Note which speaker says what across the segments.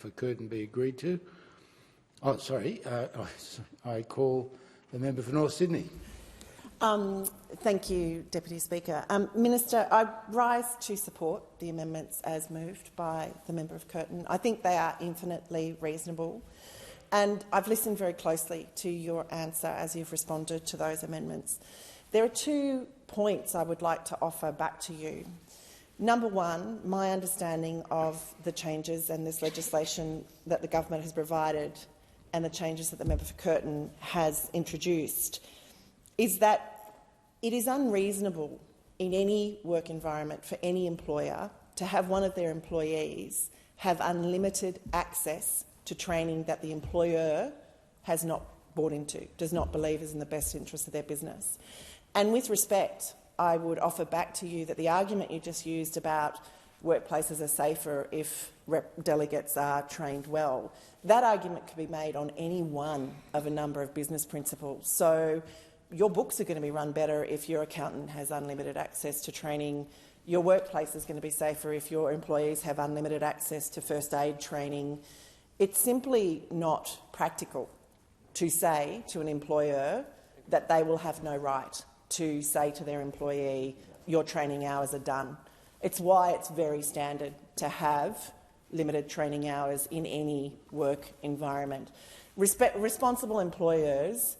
Speaker 1: for Curtin be agreed to. Oh, sorry. I call the member for North Sydney.
Speaker 2: Thank you, Deputy Speaker. Minister, I rise to support the amendments as moved by the member of Curtin. I think they are infinitely reasonable, and I've listened very closely to your answer as you've responded to those amendments. There are 2 points I would like to offer back to you. Number one, my understanding of the changes and this legislation that the government has provided and the changes that the member for Curtin has introduced is that it is unreasonable in any work environment for any employer to have one of their employees have unlimited access to training that the employer has not bought into, does not believe is in the best interest of their business. And with respect, I would offer back to you that the argument you just used about workplaces are safer if delegates are trained well, that argument could be made on any one of a number of business principles. So your books are going to be run better if your accountant has unlimited access to training. Your workplace is going to be safer if your employees have unlimited access to first aid training. It's simply not practical to say to an employer that they will have no right to say to their employee, your training hours are done. It's why it's very standard to have limited training hours in any work environment. Responsible employers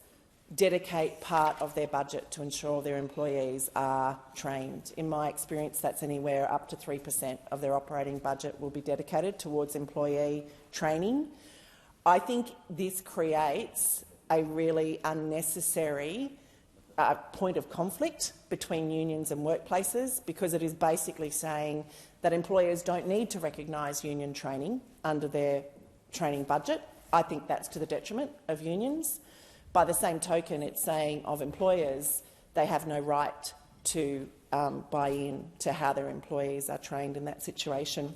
Speaker 2: dedicate part of their budget to ensure their employees are trained. In my experience, that's anywhere up to 3% of their operating budget will be dedicated towards employee training. I think this creates a really unnecessary point of conflict between unions and workplaces, because it is basically saying that employers don't need to recognise union training under their training budget. I think that's to the detriment of unions. By the same token, it's saying of employers they have no right to buy in to how their employees are trained in that situation.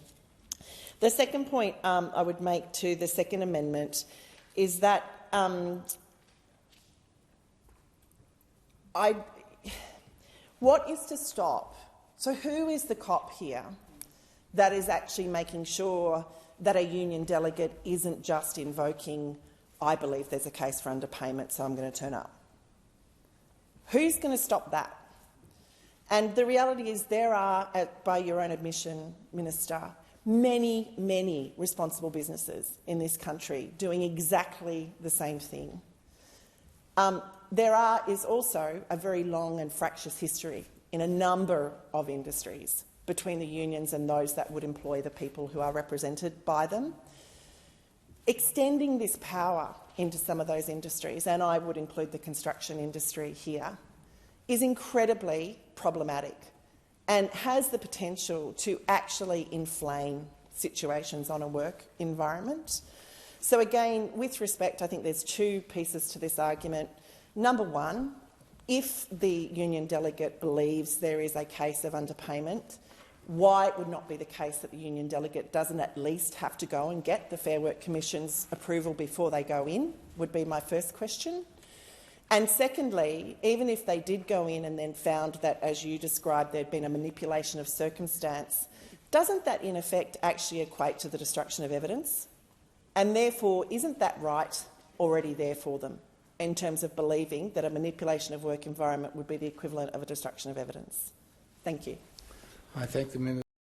Speaker 2: The second point I would make to the second amendment is that what is to stop? So who is the cop here that is actually making sure that a union delegate isn't just invoking, I believe there's a case for underpayment, so I'm going to turn up? Who's going to stop that? And the reality is there are, by your own admission, Minister, many, many responsible businesses in this country doing exactly the same thing. There is also a very long and fractious history in a number of industries between the unions and those that would employ the people who are represented by them. Extending this power into some of those industries, and I would include the construction industry here, is incredibly problematic and has the potential to actually inflame situations on a work environment. So again, with respect, I think there's 2 pieces to this argument. Number one, if the union delegate believes there is a case of underpayment, why it would not be the case that the union delegate doesn't at least have to go and get the Fair Work Commission's approval before they go in, would be my first question. And secondly, even if they did go in and then found that, as you described, there'd been a manipulation of circumstance, doesn't that in effect actually equate to the destruction of evidence? And therefore, isn't that right already there for them in terms of believing that a manipulation of work environment would be the equivalent of a destruction of evidence? Thank you.
Speaker 1: I thank the member.